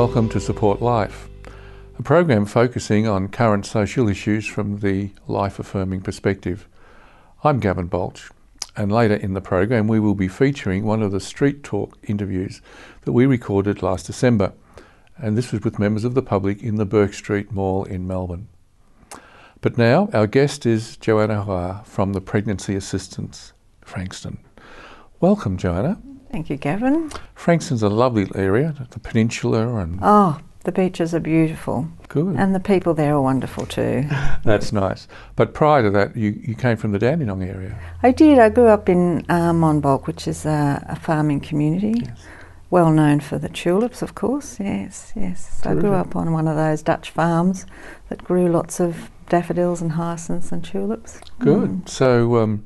welcome to Support Life, a program focusing on current social issues from the life-affirming perspective. I'm Gavin Baulch, and later in the program we will be featuring one of the Street Talk interviews that we recorded last December, and this was with members of the public in the Bourke St Mall in Melbourne. But now our guest is Johanna Hoare from the Pregnancy Assistance Frankston. Welcome, Johanna. Thank you, Gavin. Frankston's a lovely area, the peninsula and... Oh, the beaches are beautiful. Good. And the people there are wonderful too. That's nice. But prior to that, you came from the Dandenong area. I did. I grew up in Bourke, which is a farming community. Yes. Well known for the tulips, of course. Yes. So I grew up on one of those Dutch farms that grew lots of daffodils and hyacinths and tulips. Good. So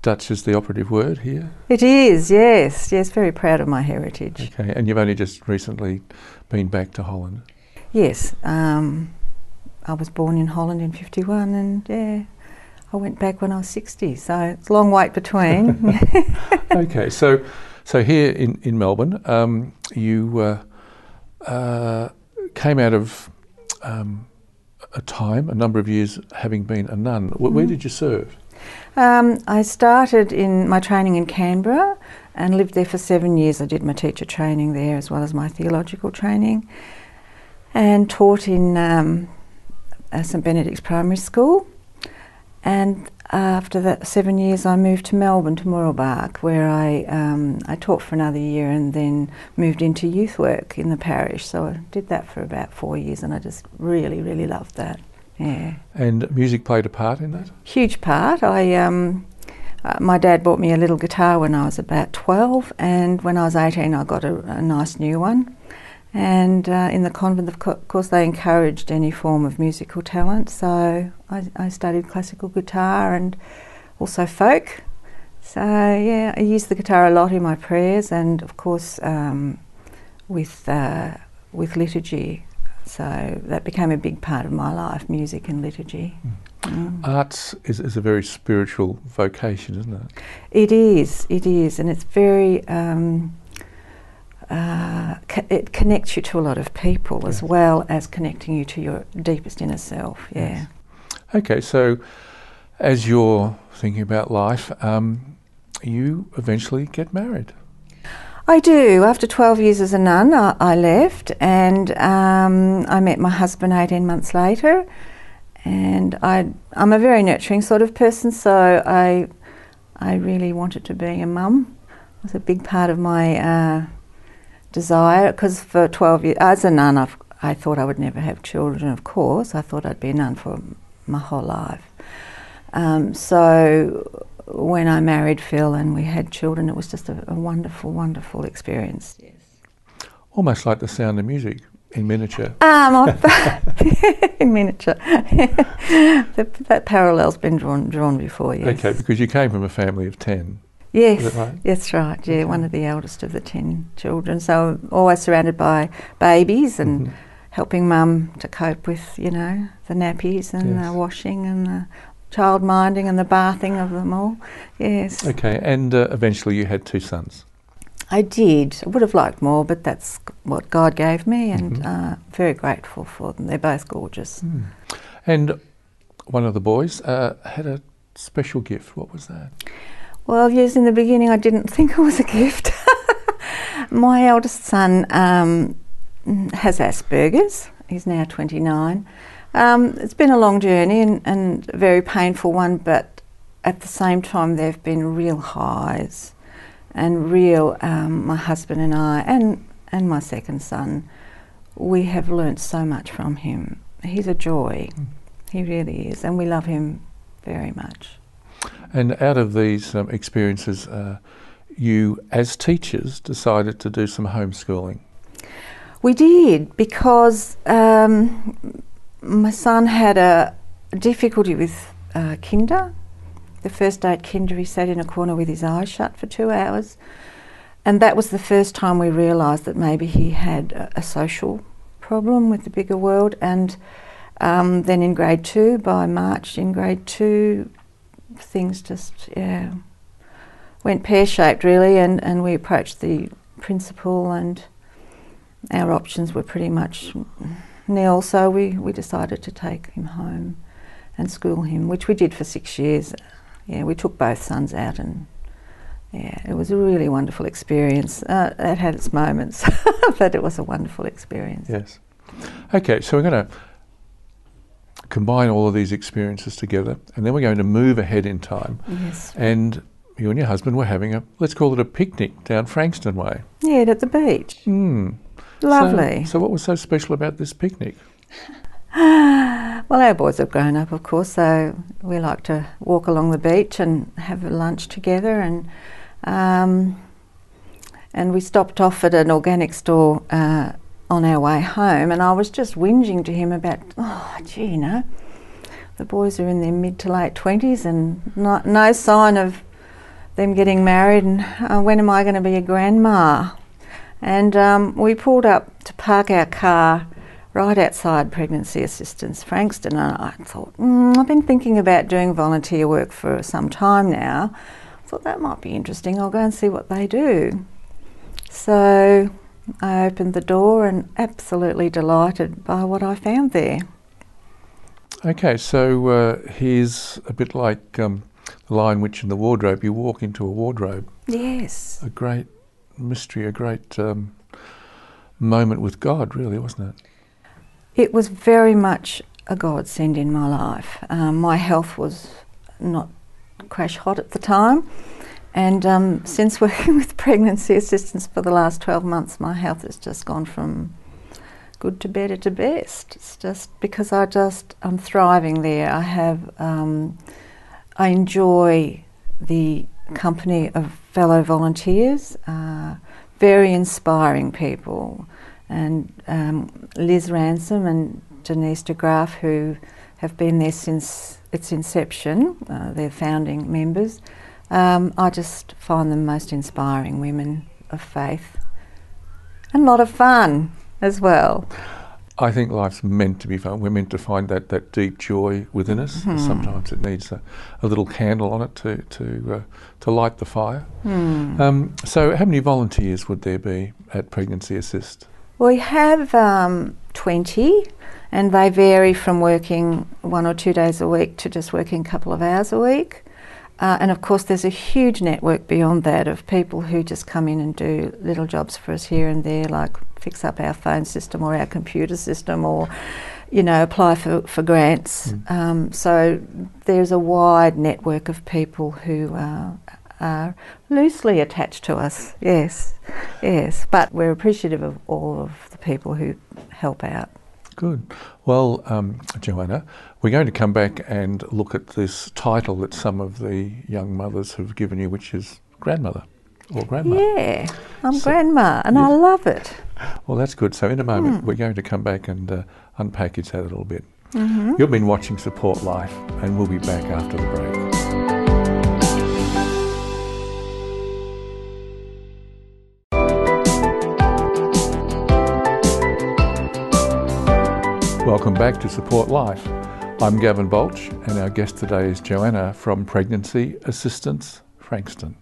Dutch is the operative word here? It is, yes. Yes, very proud of my heritage. Okay, and you've only just recently been back to Holland? Yes. I was born in Holland in 51 and I went back when I was 60, so it's a long wait between. Okay, so here in Melbourne, you came out of a number of years having been a nun. Where did you serve? I started in my training in Canberra and lived there for 7 years. I did my teacher training there as well as my theological training, and taught in St Benedict's Primary School. And after that 7 years I moved to Melbourne, to Mooralbark, where I taught for another year and then moved into youth work in the parish. So I did that for about 4 years and I just really, really loved that. Yeah. And music played a part in that? Huge part. My dad bought me a little guitar when I was about 12, and when I was 18 I got a nice new one. And in the convent, of course, they encouraged any form of musical talent, so I studied classical guitar and also folk. So yeah, I used the guitar a lot in my prayers, and of course with liturgy. So that became a big part of my life, music and liturgy. Arts is a very spiritual vocation, isn't it? It is, and it's very... it connects you to a lot of people, as well as connecting you to your deepest inner self. Yeah. Yes. Okay, so as you're thinking about life, you eventually get married. I do. After 12 years as a nun, I left, and I met my husband 18 months later. And I'm a very nurturing sort of person, so I really wanted to be a mum. It was a big part of my desire, because for 12 years as a nun I thought I would never have children. Of course, I thought I'd be a nun for my whole life. So when I married Phil and we had children, it was just a wonderful, wonderful experience. Yes. Almost like the sound of music in miniature. In miniature. That parallel's been drawn before, yes. Okay, because you came from a family of 10. Yes, is that right? That's right, yeah, Okay. One of the eldest of the 10 children. So I'm always surrounded by babies and helping mum to cope with, the nappies and the washing and the child minding and the bathing of them all. Yes. Okay, and eventually you had 2 sons. I did. I would have liked more, but that's what God gave me, and very grateful for them. They're both gorgeous. And one of the boys had a special gift. What was that? Well, yes, in the beginning I didn't think it was a gift. My eldest son has Asperger's. He's now 29. It's been a long journey and a very painful one, but at the same time there have been real highs and real, my husband and I and my second son, we have learnt so much from him. He's a joy. He really is, and we love him very much. And out of these experiences, you, as teachers, decided to do some homeschooling. We did, because my son had a difficulty with kinder. The first day at kinder, he sat in a corner with his eyes shut for 2 hours. And that was the first time we realised that maybe he had a social problem with the bigger world. And then in grade 2, by March in grade 2, things just went pear-shaped really, and we approached the principal, and our options were pretty much nil, so we decided to take him home and school him, which we did for 6 years. Yeah, we took both sons out, and yeah, it was a really wonderful experience. It had its moments, but it was a wonderful experience. Yes. Okay, so we're going to combine all of these experiences together, and then we're going to move ahead in time. Yes. And you and your husband were having let's call it a picnic down Frankston way. Yeah, at the beach. Lovely. So what was so special about this picnic? Well, our boys have grown up, of course, so we like to walk along the beach and have a lunch together, and we stopped off at an organic store on our way home, and I was just whinging to him about, the boys are in their mid to late 20s and no sign of them getting married, and when am I going to be a grandma? And we pulled up to park our car right outside Pregnancy Assistance Frankston, and I thought, I've been thinking about doing volunteer work for some time now. I thought that might be interesting. I'll go and see what they do. So I opened the door and absolutely delighted by what I found there. Okay, so here's a bit like the Lion, Witch and the Wardrobe. You walk into a wardrobe. Yes. A great mystery, a great moment with God, really, wasn't it? It was very much a godsend in my life. My health was not crash hot at the time, and since working with Pregnancy Assistance for the last 12 months, my health has just gone from good to better to best. It's just because I'm thriving there. I enjoy the company of fellow volunteers, very inspiring people. And Liz Ransom and Denise de Graaf, who have been there since its inception, they're founding members. I just find them most inspiring women of faith, and a lot of fun as well. I think life's meant to be fun. We're meant to find that deep joy within us. Mm-hmm. Sometimes it needs a little candle on it to light the fire. So how many volunteers would there be at Pregnancy Assist? We have 20, and they vary from working 1 or 2 days a week to just working a couple of hours a week. And of course there's a huge network beyond that of people who just come in and do little jobs for us here and there, like fix up our phone system or our computer system, or apply for grants. So there's a wide network of people who are loosely attached to us, yes. But we're appreciative of all of the people who help out. Good. Well, Johanna, we're going to come back and look at this title that some of the young mothers have given you, which is grandmother or grandma. Yeah, I'm grandma, and I love it. Well, that's good. So in a moment, we're going to come back and unpackage that a little bit. You've been watching Support Life, and we'll be back after the break. Welcome back to Support Life. I'm Gavin Baulch, and our guest today is Johanna from Pregnancy Assistance Frankston.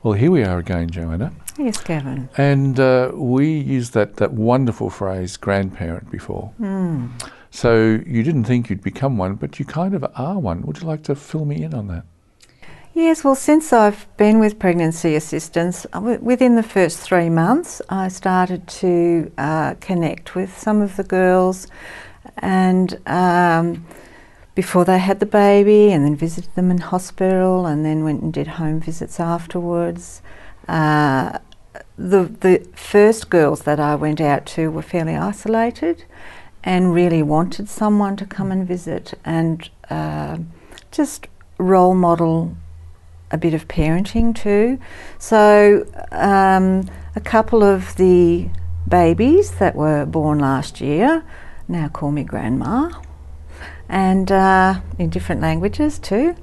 Well, here we are again, Johanna. Yes, Gavin. And we used that wonderful phrase, grandparent, before. So you didn't think you'd become one, but you kind of are one. Would you like to fill me in on that? Yes, well, since I've been with Pregnancy Assistance, within the first 3 months, I started to connect with some of the girls, and before they had the baby, and then visited them in hospital, and then went and did home visits afterwards. The first girls that I went out to were fairly isolated and really wanted someone to come and visit and just role model a bit of parenting too. So a couple of the babies that were born last year now call me grandma, and in different languages too.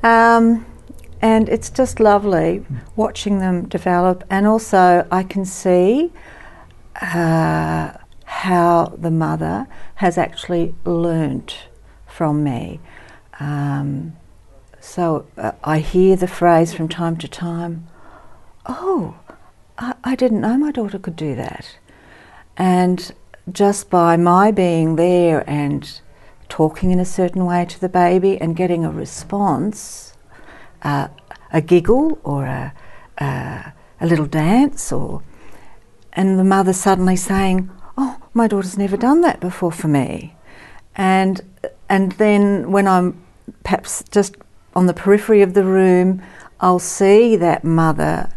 And it's just lovely watching them develop, and also I can see how the mother has actually learnt from me. So I hear the phrase from time to time, oh, I didn't know my daughter could do that. And just by my being there and talking in a certain way to the baby and getting a response, a giggle or a little dance, and the mother suddenly saying, "Oh, my daughter's never done that before for me," and then when I'm perhaps just on the periphery of the room, I'll see that mother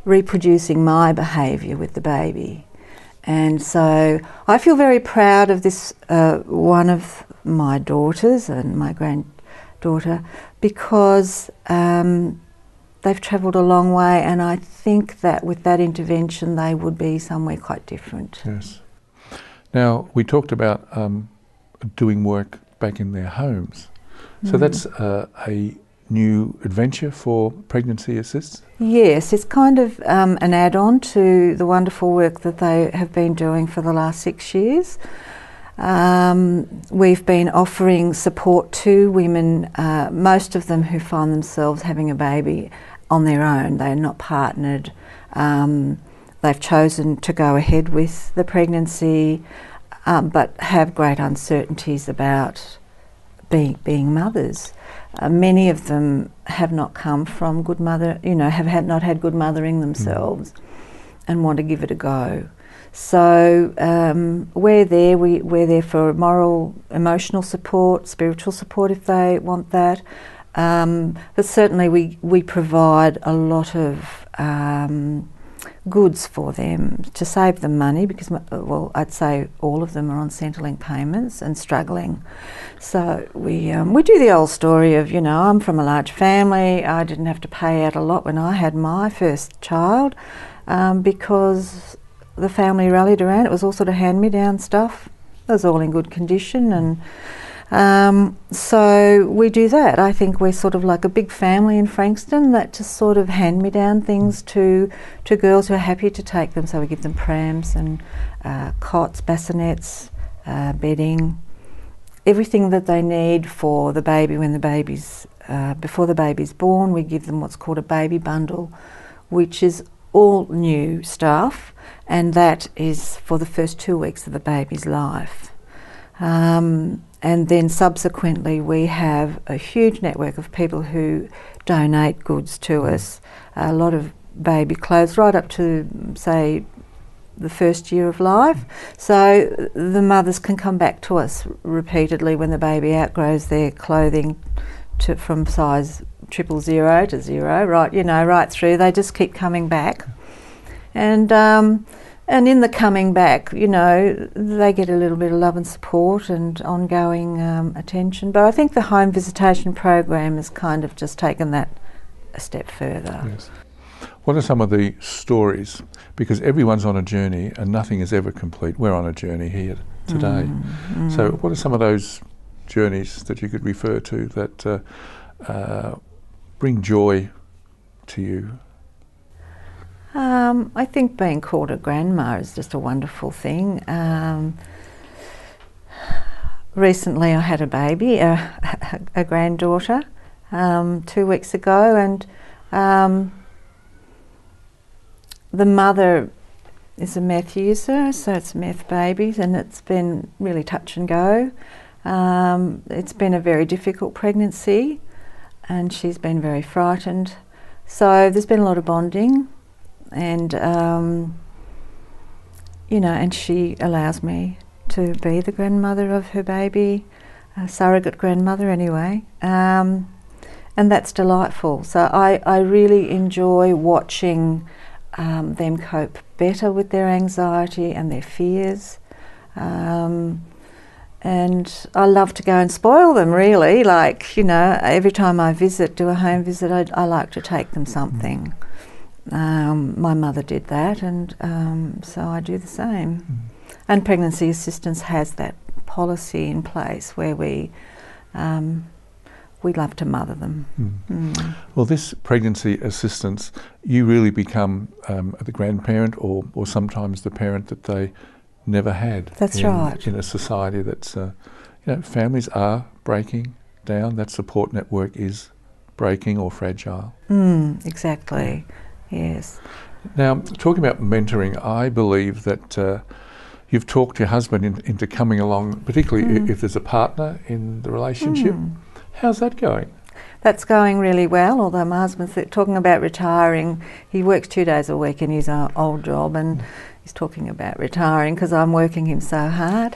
reproducing my behaviour with the baby. And so I feel very proud of this, one of my daughters and my granddaughter, because they've travelled a long way, and I think that with that intervention they would be somewhere quite different. Yes. Now, we talked about doing work back in their homes. So that's a new adventure for Pregnancy Assist? Yes, it's kind of an add-on to the wonderful work that they have been doing for the last 6 years. We've been offering support to women, most of them who find themselves having a baby on their own. They're not partnered. They've chosen to go ahead with the pregnancy, but have great uncertainties about being mothers. Many of them have not come from good mother, have not had good mothering themselves, and want to give it a go. So we're there. We're there for moral, emotional support, spiritual support if they want that. But certainly we provide a lot of goods for them to save them money, because, well, I'd say all of them are on Centrelink payments and struggling. So we do the old story of, I'm from a large family. I didn't have to pay out a lot when I had my first child, because the family rallied around. It was all sort of hand-me-down stuff. It was all in good condition, and so we do that. I think we're sort of like a big family in Frankston that just sort of hand-me-down things to girls who are happy to take them. So we give them prams and cots, bassinets, bedding, everything that they need for the baby when the baby's before the baby's born. We give them what's called a baby bundle, which is all new stuff, and that is for the first 2 weeks of the baby's life. And then subsequently we have a huge network of people who donate goods to us, a lot of baby clothes right up to, say, the first year of life. So the mothers can come back to us repeatedly when the baby outgrows their clothing from size 000 to 0, right through. They just keep coming back. And in the coming back, they get a little bit of love and support and ongoing attention. But I think the home visitation program has kind of just taken that a step further. Yes. What are some of the stories? Because everyone's on a journey and nothing is ever complete. We're on a journey here today. So what are some of those journeys that you could refer to that bring joy to you? I think being called a grandma is just a wonderful thing. Recently I had a baby, a granddaughter, 2 weeks ago, and the mother is a meth user, so it's meth babies, and it's been really touch and go. It's been a very difficult pregnancy, and she's been very frightened. So there's been a lot of bonding, and and she allows me to be the grandmother of her baby, a surrogate grandmother anyway, and that's delightful. So I really enjoy watching them cope better with their anxiety and their fears, and I love to go and spoil them, really. Every time I do a home visit, I like to take them something. My mother did that, and so I do the same. And Pregnancy Assistance has that policy in place where we love to mother them. Well, this Pregnancy Assistance, you really become the grandparent or sometimes the parent that they never had. That's right. In a society that's, families are breaking down. That support network is breaking or fragile. Exactly. Yes. Now, talking about mentoring, I believe that You've talked your husband into coming along, particularly if there's a partner in the relationship. How's that going? That's going really well, although my husband's talking about retiring. He works 2 days a week in his old job, and he's talking about retiring because I'm working him so hard.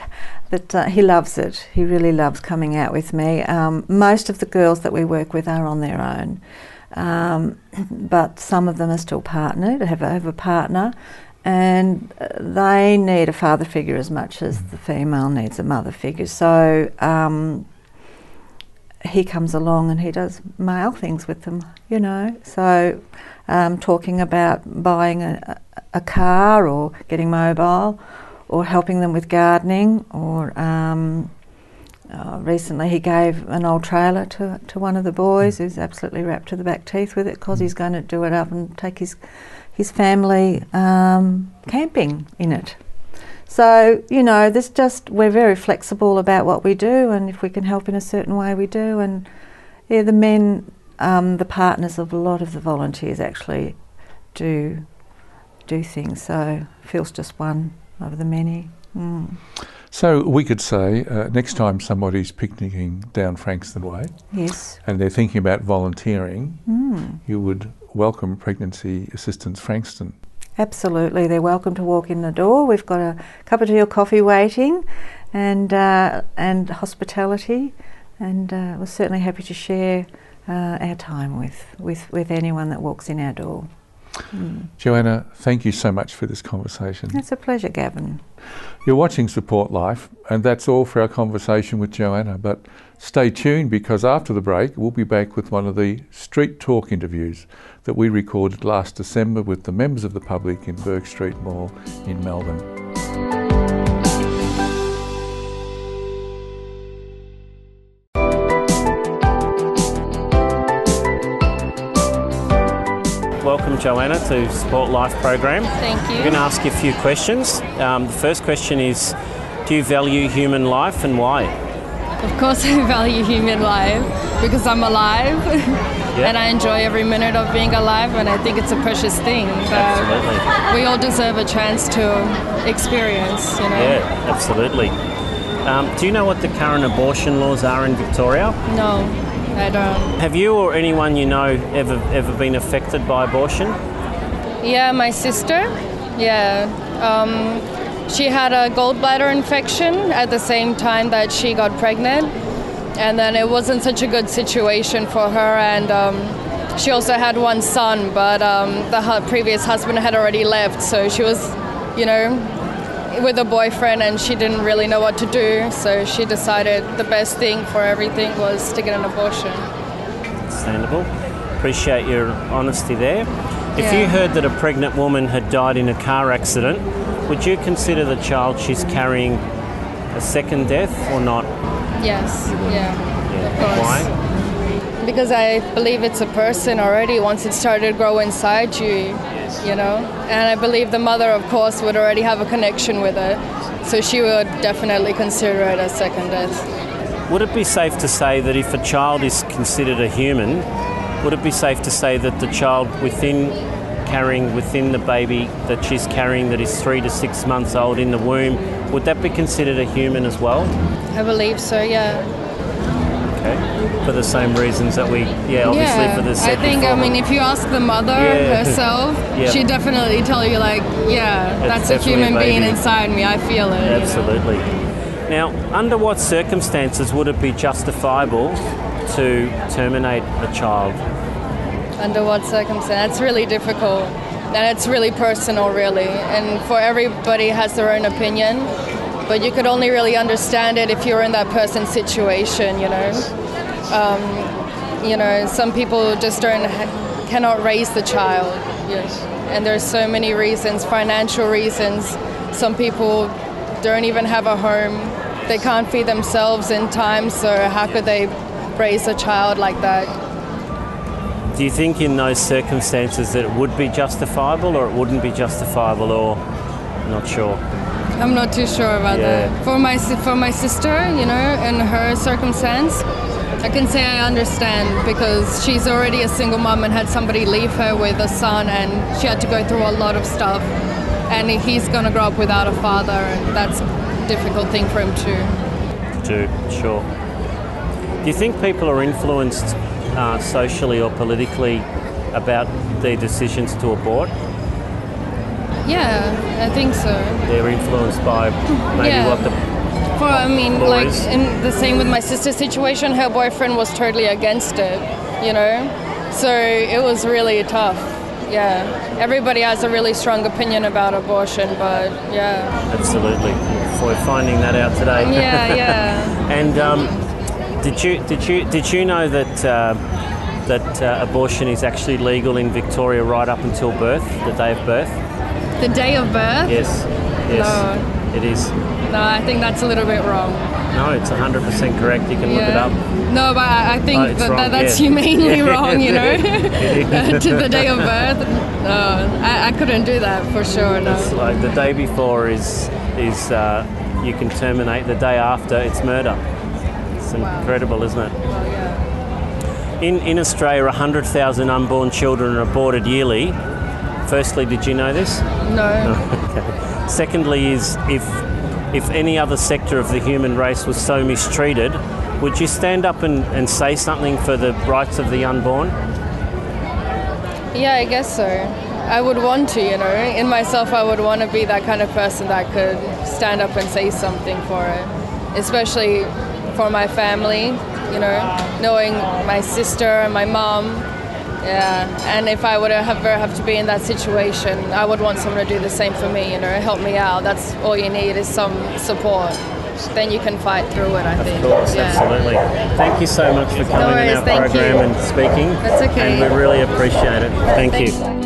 But he loves it. He really loves coming out with me. Most of the girls that we work with are on their own, but some of them are still partnered, have a partner, and they need a father figure as much as the female needs a mother figure. So he comes along and he does male things with them, you know. So talking about buying a car or getting mobile or helping them with gardening, or recently he gave an old trailer to one of the boys who's absolutely wrapped to the back teeth with it because he's going to do it up and take his family camping in it. So, you know, we're very flexible about what we do, and if we can help in a certain way, we do. And yeah, the men, the partners of a lot of the volunteers actually do things. So Phil's just one of the many. So we could say next time somebody's picnicking down Frankston Way, yes, and they're thinking about volunteering, you would welcome Pregnancy Assistance Frankston. Absolutely, they're welcome to walk in the door. We've got a cup of tea or coffee waiting, and hospitality, and we're certainly happy to share our time with anyone that walks in our door. Johanna, thank you so much for this conversation. It's a pleasure, Gavin. You're watching Support Life, and that's all for our conversation with Johanna, but stay tuned because after the break we'll be back with one of the Street Talk interviews that we recorded last December with the members of the public in Bourke St Mall in Melbourne. Welcome, Johanna, to Support Life program. Thank you. I'm going to ask you a few questions. The first question is, do you value human life and why? Of course I value human life because I'm alive and I enjoy every minute of being alive, and I think it's a precious thing that we all deserve a chance to experience, you know. Yeah, absolutely. Do you know what the current abortion laws are in Victoria? No, I don't. Have you or anyone you know ever been affected by abortion? Yeah, my sister. Yeah. She had a gallbladder infection at the same time that she got pregnant, and then it wasn't such a good situation for her, and she also had one son, but her previous husband had already left, so she was, you know, with a boyfriend, and she didn't really know what to do, so she decided the best thing for everything was to get an abortion. Understandable. Appreciate your honesty there. If you heard that a pregnant woman had died in a car accident, would you consider the child she's carrying a second death or not? Yes, yeah, of course. Why? Because I believe it's a person already once it started to grow inside you, you know? And I believe the mother, of course, would already have a connection with it, so she would definitely consider it a second death. Would it be safe to say that if a child is considered a human, would it be safe to say that the child carrying within the baby that she's carrying that is 3 to 6 months old in the womb, would that be considered a human as well? I believe so, yeah. Okay. For the same reasons that obviously for the I think, I mean, if you ask the mother herself, she'd definitely tell you, like, that's a human being inside me, I feel it. Absolutely. You know? Now, under what circumstances would it be justifiable to terminate a child? Under what circumstance? That's really difficult, and it's really personal, really, and for everybody has their own opinion, but you could only really understand it if you're in that person's situation, you know. You know, some people just cannot raise the child, and there's so many reasons, financial reasons. Some people don't even have a home, they can't feed themselves in time, so how could they raise a child like that? Do you think in those circumstances that it would be justifiable or it wouldn't be justifiable, or not sure? I'm not too sure about that. For my sister, you know, in her circumstance, I can say I understand because she's already a single mom and had somebody leave her with a son, and she had to go through a lot of stuff. and he's going to grow up without a father, and that's a difficult thing for him too. Sure. Do you think people are influenced socially or politically about their decisions to abort? Yeah, I think so. They're influenced by maybe what the like boys. in the same with my sister's situation, her boyfriend was totally against it, you know, so it was really tough. Yeah, everybody has a really strong opinion about abortion, but yeah. Absolutely. We're finding that out today. Yeah. And did you know that abortion is actually legal in Victoria right up until birth, the day of birth? The day of birth? Yes. No. It is. No, I think that's a little bit wrong. No, it's 100% correct. You can look it up. No, but I think that's yeah. humanely wrong, you know, to the day of birth. No, I couldn't do that for sure, no. It's like the day before is you can terminate. The day after, it's murder. It's incredible, isn't it? Well, yeah. In Australia, 100,000 unborn children are aborted yearly. Firstly, did you know this? No. Okay. Secondly is if any other sector of the human race was so mistreated, would you stand up and say something for the rights of the unborn? Yeah, I guess so. I would want to, you know. In myself, I would want to be that kind of person that could stand up and say something for it. Especially for my family, you know, knowing my sister and my mom. Yeah, and if I would ever have to be in that situation, I would want someone to do the same for me, you know, help me out. That's all you need is some support. Then you can fight through it, I think. Of course, absolutely. Thank you so much for coming in our program and speaking. That's okay. And we really appreciate it. Thank you.